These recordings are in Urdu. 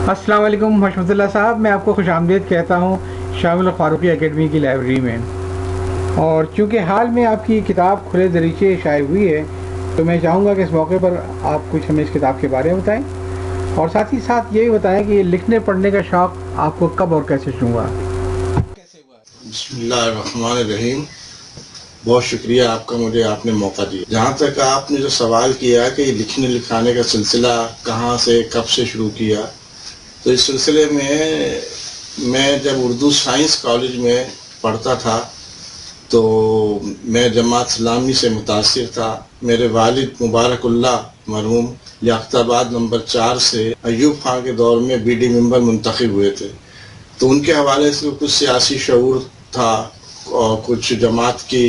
السلام علیکم حشمت اللہ صاحب، میں آپ کو خوش آمدید کہتا ہوں شامل فاروقی اکیڈمی کی لائبریری میں. اور چونکہ حال میں آپ کی کتاب کھلے دریچے شائع ہوئی ہے تو میں چاہوں گا کہ اس موقع پر آپ کچھ ہمیں اس کتاب کے بارے میں بتائیں، اور ساتھ ہی ساتھ یہ بھی بتائیں کہ یہ لکھنے پڑھنے کا شوق آپ کو کب اور کیسے شروع ہوا؟ بسم اللہ الرحمن الرحیم. بہت شکریہ آپ کا، مجھے آپ نے موقع دیا. جہاں تک آپ نے جو سوال کیا کہ یہ لکھنے لکھانے کا سلسلہ کہاں سے کب سے شروع کیا، تو اس سلسلے میں جب اردو سائنس کالج میں پڑھتا تھا تو میں جماعت اسلامی سے متاثر تھا. میرے والد مبارک اللہ مرحوم لیاقت آباد نمبر 4 سے ایوب خان کے دور میں بی ڈی ممبر منتخب ہوئے تھے، تو ان کے حوالے سے کچھ سیاسی شعور تھا اور کچھ جماعت کی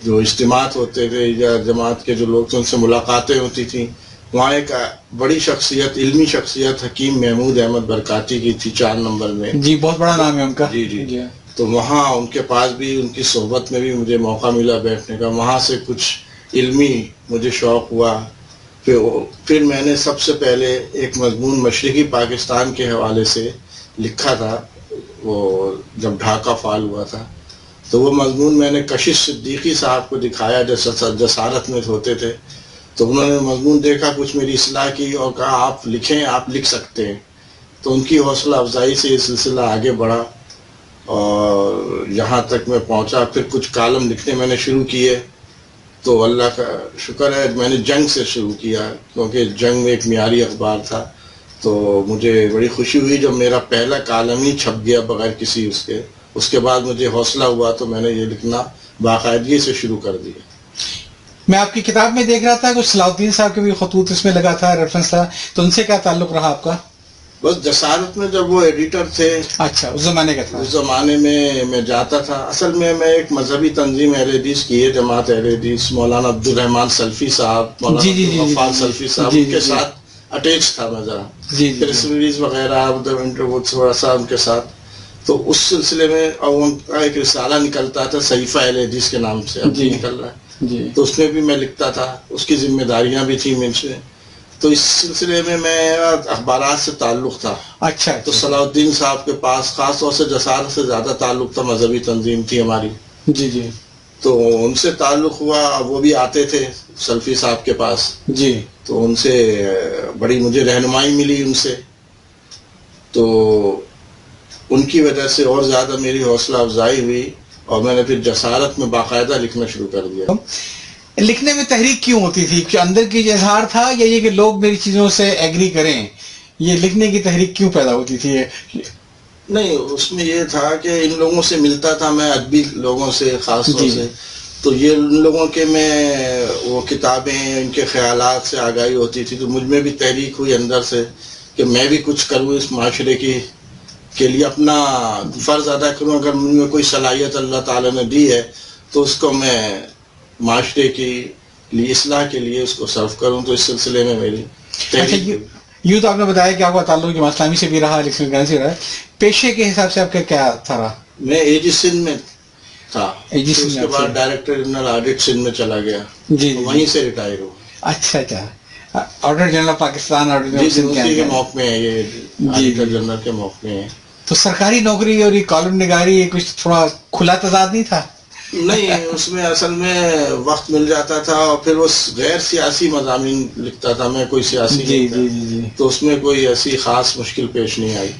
جو اجتماعات ہوتے تھے یا جماعت کے جو لوگ تھے ان سے ملاقاتیں ہوتی تھیں. وہاں ایک بڑی شخصیت، علمی شخصیت حکیم محمود احمد برکاتی کی تھی 4 نمبر میں. جی، بہت بڑا نام ہے ان کا. جی. تو وہاں ان کے پاس بھی، ان کی صحبت میں بھی مجھے موقع ملا بیٹھنے کا. وہاں سے کچھ علمی مجھے شوق ہوا. پھر میں نے سب سے پہلے ایک مضمون مشرقی پاکستان کے حوالے سے لکھا تھا، وہ جب ڈھاکہ فال ہوا تھا تو وہ مضمون میں نے کشش صدیقی صاحب کو دکھایا جو جسارت میں ہوتے تھے. تو انہوں نے مضمون دیکھا، کچھ میری اصلاح کی اور کہا آپ لکھیں، آپ لکھ سکتے ہیں. تو ان کی حوصلہ افزائی سے یہ سلسلہ آگے بڑھا اور یہاں تک میں پہنچا. پھر کچھ کالم لکھنے میں نے شروع کیے تو اللہ کا شکر ہے میں نے جنگ سے شروع کیا، کیونکہ جنگ میں ایک معیاری اخبار تھا. تو مجھے بڑی خوشی ہوئی جب میرا پہلا کالم ہی چھپ گیا بغیر کسی اس کے بعد مجھے حوصلہ ہوا تو میں نے یہ لکھنا باقاعدگی سے شروع کر دیا. میں آپ کی کتاب میں دیکھ رہا تھا کچھ صلاح الدین صاحب کے بھی خطوط اس میں لگا تھا، ریفرنس تھا، تو ان سے کیا تعلق رہا آپ کا؟ بس جسارت میں جب وہ ایڈیٹر تھے. اچھا، اس زمانے کا تھا. اس زمانے میں جاتا تھا. اصل میں ایک مذہبی تنظیم اہل حدیث کی ہے، جماعت اہل حدیث، مولانا عبد الرحمان سلفی صاحب، مولانا غفار سلفی صاحب، ان کے ساتھ اٹیچ تھا میں ذرا. پریس ریلیز وغیرہ انٹرویو تھوڑا سا ان کے ساتھ. تو اس سلسلے میں ان کا ایک رسالہ نکلتا تھا صحیفہ اہل حدیث کے نام سے، اب بھی نکل رہا ہے. تو اس میں بھی میں لکھتا تھا، اس کی ذمہ داریاں بھی تھیں مجھ سے. تو اس سلسلے میں میرا اخبارات سے تعلق تھا. اچھا. تو صلاح الدین صاحب کے پاس خاص طور سے جسارت سے زیادہ تعلق تھا، مذہبی تنظیم تھی ہماری. جی. تو ان سے تعلق ہوا، وہ بھی آتے تھے سلفی صاحب کے پاس. جی. تو ان سے بڑی مجھے رہنمائی ملی ان سے، تو ان کی وجہ سے اور زیادہ میری حوصلہ افزائی ہوئی اور میں نے پھر جسارت میں باقاعدہ لکھنا شروع کر دیا. لکھنے میں تحریک کیوں ہوتی تھی؟ کہ اندر کی اظہار تھا یا یہ کہ لوگ میری چیزوں سے ایگری کریں؟ یہ لکھنے کی تحریک کیوں پیدا ہوتی تھی؟ نہیں، اس میں یہ تھا کہ ان لوگوں سے ملتا تھا میں، ادبی لوگوں سے خاص طور سے. تو یہ ان لوگوں کے میں وہ کتابیں، ان کے خیالات سے آگاہی ہوتی تھی. تو مجھ میں بھی تحریک ہوئی اندر سے کہ میں بھی کچھ کروں اس معاشرے کے لیے، اپنا فرض ادا کروں. اگر مجھ میں کوئی صلاحیت اللہ تعالیٰ نے دی ہے تو اس کو میں معاشرے کی لیے، اصلاح کے لیے اس کو صرف کروں. تو اس سلسلے میں میری تحریک. یوں تو آپ نے بتایا کہ آپ کا تعلق جماعت اسلامی سے بھی رہا، لکھنے سے رہا. پیشے کے حساب سے آپ کا کیا تھا رہا؟ میں ایجی سندھ میں تھا، اس کے بعد ڈائریکٹر جنرل آڈٹ سندھ میں چلا گیا. جی. وہیں سے ریٹائر ہوا. اچھا. آڈیٹر جنرل پاکستان، اسی کے موقع میں ہے یہ، آڈیٹر جنرل کے موقع میں ہے. تو سرکاری نوکری اور یہ کالم نگاری کچھ تھوڑا کھلا تضاد نہیں تھا؟ نہیں، اس میں اصل میں وقت مل جاتا تھا اور پھر وہ غیر سیاسی مضامین لکھتا تھا میں، کوئی سیاسی نہیں تھا. تو اس میں کوئی ایسی خاص مشکل پیش نہیں آئی.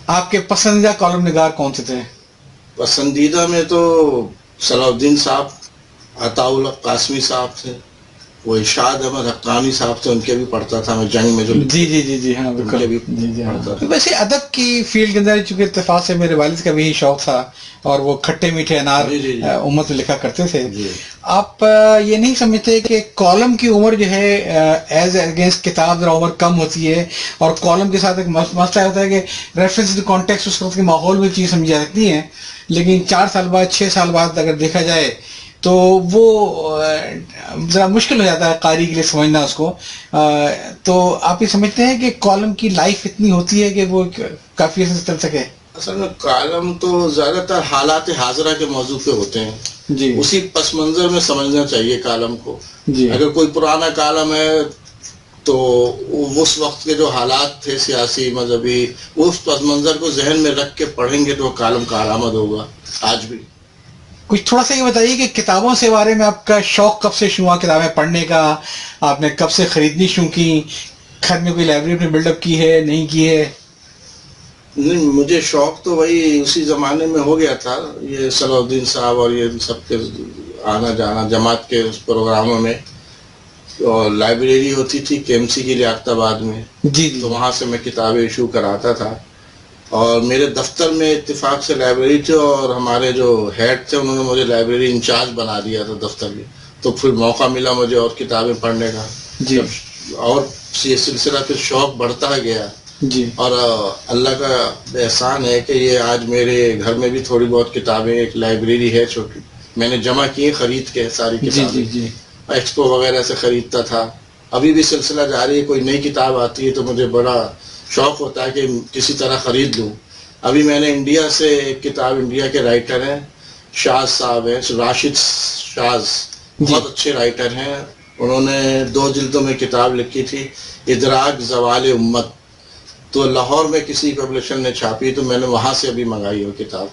آپ کے پسندیدہ کالم نگار کون سے تھے؟ پسندیدہ میں تو صلاح الدین صاحب، عطاء اللہ قاسمی صاحب تھے، وہ ارشاد احمد حقانی صاحب تھے، ان کے بھی پڑھتا تھا میں جنگ میں جو. جی ہاں بالکل. ویسے ادب کی فیلڈ کے اندر چونکہ اتفاق سے میرے والد کا بھی شوق تھا اور وہ کھٹے میٹھے انار امت میں لکھا کرتے تھے. آپ یہ نہیں سمجھتے کہ کالم کی عمر جو ہے ایز اگینسٹ کتاب ذرا عمر کم ہوتی ہے، اور کالم کے ساتھ ایک مسئلہ ہوتا ہے کہ ریفرنس ٹو کانٹیکسٹ اس وقت کے ماحول میں چیز سمجھی جاتی ہیں، لیکن 4 سال بعد 6 سال بعد اگر دیکھا جائے تو وہ ذرا مشکل ہو جاتا ہے قاری کے لیے سمجھنا اس کو. تو آپ یہ سمجھتے ہیں کہ کالم کی لائف اتنی ہوتی ہے کہ وہ کافی عرصے سے چل سکے؟ اصل میں کالم تو زیادہ تر حالات حاضرہ کے موضوع پہ ہوتے ہیں. جی. اسی پس منظر میں سمجھنا چاہیے کالم کو. جی. اگر کوئی پرانا کالم ہے تو اس وقت کے جو حالات تھے سیاسی مذہبی، اس پس منظر کو ذہن میں رکھ کے پڑھیں گے تو کالم کارآمد ہوگا آج بھی. کچھ تھوڑا سا یہ بتائیے کہ کتابوں سے بارے میں آپ کا شوق کب سے شروع ہوا کتابیں پڑھنے کا؟ آپ نے کب سے خریدنی شروع کی؟ گھر میں کوئی لائبریری اپنے بلڈ اپ کی ہے نہیں کی ہے؟ نہیں، مجھے شوق تو وہی اسی زمانے میں ہو گیا تھا، یہ صلاح الدین صاحب اور یہ سب کے آنا جانا جماعت کے اس پروگراموں میں. اور لائبریری ہوتی تھی کے ایم سی کی لیاقت آباد میں، جی تو وہاں سے میں کتابیں ایشو کراتا تھا. اور میرے دفتر میں اتفاق سے لائبریری تھی، اور ہمارے جو ہیڈ تھے انہوں نے مجھے لائبریری انچارج بنا دیا تھا دفتر میں. تو پھر موقع ملا مجھے اور کتابیں پڑھنے کا. جی. اور یہ سلسلہ پھر شوق بڑھتا گیا. جی. اور اللہ کا احسان ہے کہ یہ آج میرے گھر میں بھی تھوڑی بہت کتابیں، ایک لائبریری ہے چھوٹی، میں نے جمع کی خرید کے ساری کتابیں. جی جی. ایکسپو وغیرہ سے خریدتا تھا. ابھی بھی سلسلہ جاری ہے، کوئی نئی کتاب آتی ہے تو مجھے بڑا شوق ہوتا ہے کہ کسی طرح خرید لوں. ابھی میں نے انڈیا سے ایک کتاب، انڈیا کے رائٹر ہیں شاز صاحب ہیں، راشد شاز، بہت اچھے رائٹر ہیں. انہوں نے 2 جلدوں میں کتاب لکھی تھی، ادراک زوال امت. تو لاہور میں کسی پبلشن نے چھاپی تو میں نے وہاں سے ابھی منگائی وہ کتاب.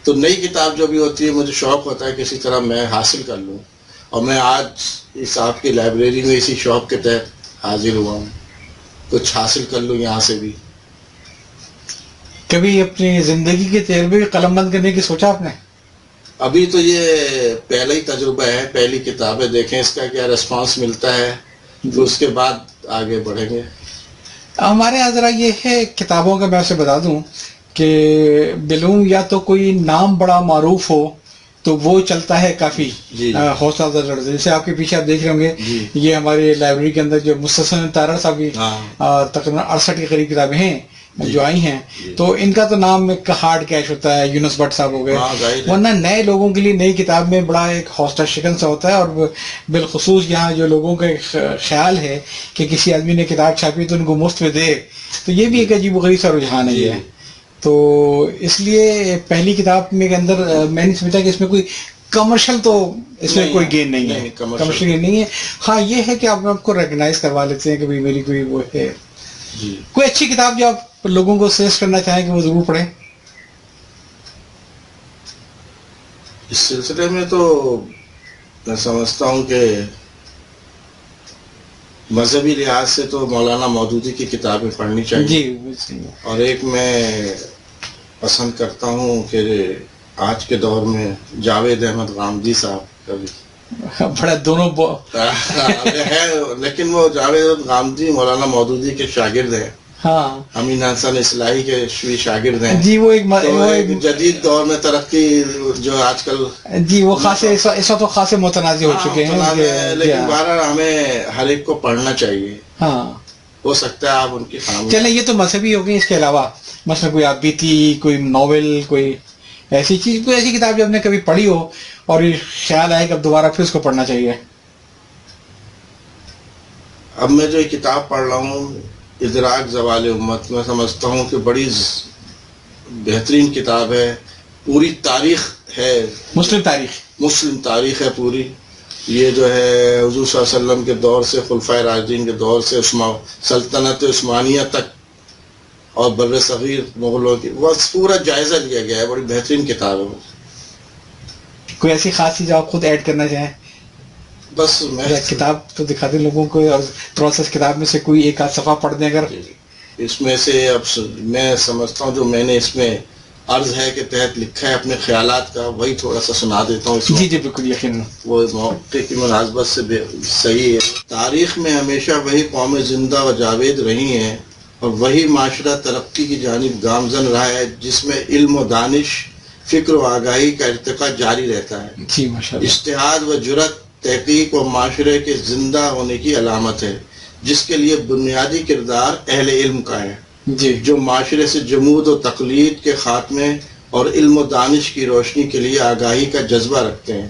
تو نئی کتاب جو بھی ہوتی ہے مجھے شوق ہوتا ہے کسی طرح میں حاصل کر لوں. اور میں آج اس آپ کی لائبریری میں اسی شوق کے تحت حاضر ہوا ہوں، کچھ حاصل کر لوں یہاں سے بھی. کبھی اپنی زندگی کے تجربے قلم بند کرنے کی سوچا آپ نے؟ ابھی تو یہ پہلا ہی تجربہ ہے، پہلی کتابیں دیکھیں اس کا کیا ریسپانس ملتا ہے، تو اس کے بعد آگے بڑھیں گے. ہمارے یہاں ذرا یہ ہے کتابوں کا، میں اسے بتا دوں کہ بلوم یا تو کوئی نام بڑا معروف ہو تو وہ چلتا ہے کافی حوصلہ افزا. جیسے آپ کے پیچھے آپ دیکھ رہے ہوں گے یہ ہماری لائبریری کے اندر جو مستحسن طاہر صاحب کی تقریباً 68 کے قریب کتابیں ہیں جو آئی ہیں، تو ان کا تو نام ایک ہارڈ کیش ہوتا ہے. یونس بٹ صاحب ہو گئے. ورنہ نئے لوگوں کے لیے نئی کتاب میں بڑا ایک حوصلہ شکن سا ہوتا ہے. اور بالخصوص یہاں جو لوگوں کا خیال ہے کہ کسی آدمی نے کتاب چھاپی تو ان کو مفت میں دے، تو یہ بھی ایک عجیب و غریب سا رجحان ہے یہ. تو اس لیے پہلی کتاب میں کے اندر میں نے سمجھا کہ اس میں کوئی کمرشل تو اس میں کوئی گین نہیں ہے، کمرشل گین نہیں ہے. ہاں یہ ہے کہ آپ کو ریکگنائز کروا لیتے ہیں کہ بھائی میری کوئی وہ ہے. کوئی اچھی کتاب جو آپ لوگوں کو سجیسٹ کرنا چاہیں کہ وہ ضرور پڑھیں؟ اس سلسلے میں تو میں سمجھتا ہوں کہ مذہبی لحاظ سے تو مولانا مودودی کی کتابیں پڑھنی چاہیے. جی. اور ایک میں پسند کرتا ہوں کہ آج کے دور میں جاوید احمد غامدی صاحب کا بھی بڑا دونوں ہے، لیکن وہ جاوید غامدی مولانا مودودی کے شاگرد ہیں. ہاں. امین حسن اصلاحی کے شاگرد ہیں. جی. وہ ایک جدید دور میں ترقی جو آج کل، جی وہ خاصے اس وقت تو خاصے متنازع ہو چکے ہیں، لیکن بہرحال ہمیں ہر ایک کو پڑھنا چاہیے. ہاں. ہو سکتا ہے آپ ان کی خامی. چلیں یہ تو مذہبی ہو گئی. اس کے علاوہ مثلا کوئی آپ بیتی، کوئی ناول، کوئی ایسی چیز، کوئی ایسی کتاب جو آپ نے کبھی پڑھی ہو اور یہ خیال آئے کہ اب دوبارہ پھر اس کو پڑھنا چاہیے؟ اب میں جو کتاب پڑھ رہا ہوں ادراک زوال امت، میں سمجھتا ہوں کہ بڑی بہترین کتاب ہے. پوری تاریخ ہے، مسلم تاریخ ہے پوری. یہ جو ہے حضور صلی اللہ علیہ وسلم کے دور سے، خلفائے راشدین کے دور سے سلطنت عثمانیہ تک اور بر صغیر مغلوں کی بس پورا جائزہ لیا گیا ہے. بڑی بہترین کتاب ہے. کوئی ایسی خاص چیز آپ خود ایڈ کرنا چاہیں؟ بس میں کتاب تو دکھا دیں لوگوں کو، اور تھوڑا سا کتاب میں سے کوئی ایک آدھ صفحہ پڑھ دیں اگر. اس میں سے اب میں سمجھتا ہوں جو میں نے اس میں عرض ہے کے تحت لکھا ہے اپنے خیالات کا، وہی تھوڑا سا سنا دیتا ہوں. جی جی بالکل یقیناً. وہ موقع کی مناسبت سے صحیح ہے. تاریخ میں ہمیشہ وہی قومیں زندہ و جاوید رہی ہیں اور وہی معاشرہ ترقی کی جانب گامزن رہا ہے جس میں علم و دانش، فکر و آگاہی کا ارتقاء جاری رہتا ہے. جی ماشاءاللہ. اجتہاد و جرأت تحقیق و معاشرے کے زندہ ہونے کی علامت ہے، جس کے لیے بنیادی کردار اہل علم کا ہے. جی. جو معاشرے سے جمود و تقلید کے خاتمے اور علم و دانش کی روشنی کے لیے آگاہی کا جذبہ رکھتے ہیں.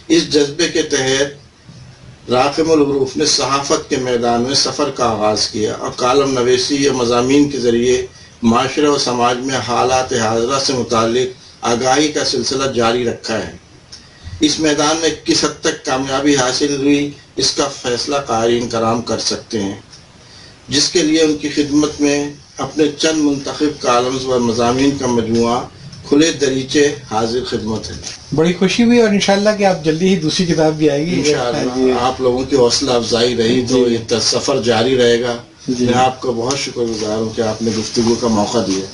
اس جذبے کے تحت راقم الحروف نے صحافت کے میدان میں سفر کا آغاز کیا اور کالم نویسی یا مضامین کے ذریعے معاشرے و سماج میں حالات حاضرہ سے متعلق آگاہی کا سلسلہ جاری رکھا ہے. اس میدان میں کس حد تک کامیابی حاصل ہوئی اس کا فیصلہ قارئین کرام کر سکتے ہیں. جس کے لیے ان کی خدمت میں اپنے چند منتخب کالمز و مضامین کا مجموعہ کھلے دریچے حاضر خدمت ہے. بڑی خوشی ہوئی، اور انشاءاللہ کہ آپ جلدی ہی دوسری کتاب بھی آئے گی انشاءاللہ. آپ لوگوں کی حوصلہ افزائی رہی تو یہ سفر جاری رہے گا. میں آپ کا بہت شکر گزار ہوں کہ آپ نے گفتگو کا موقع دیا.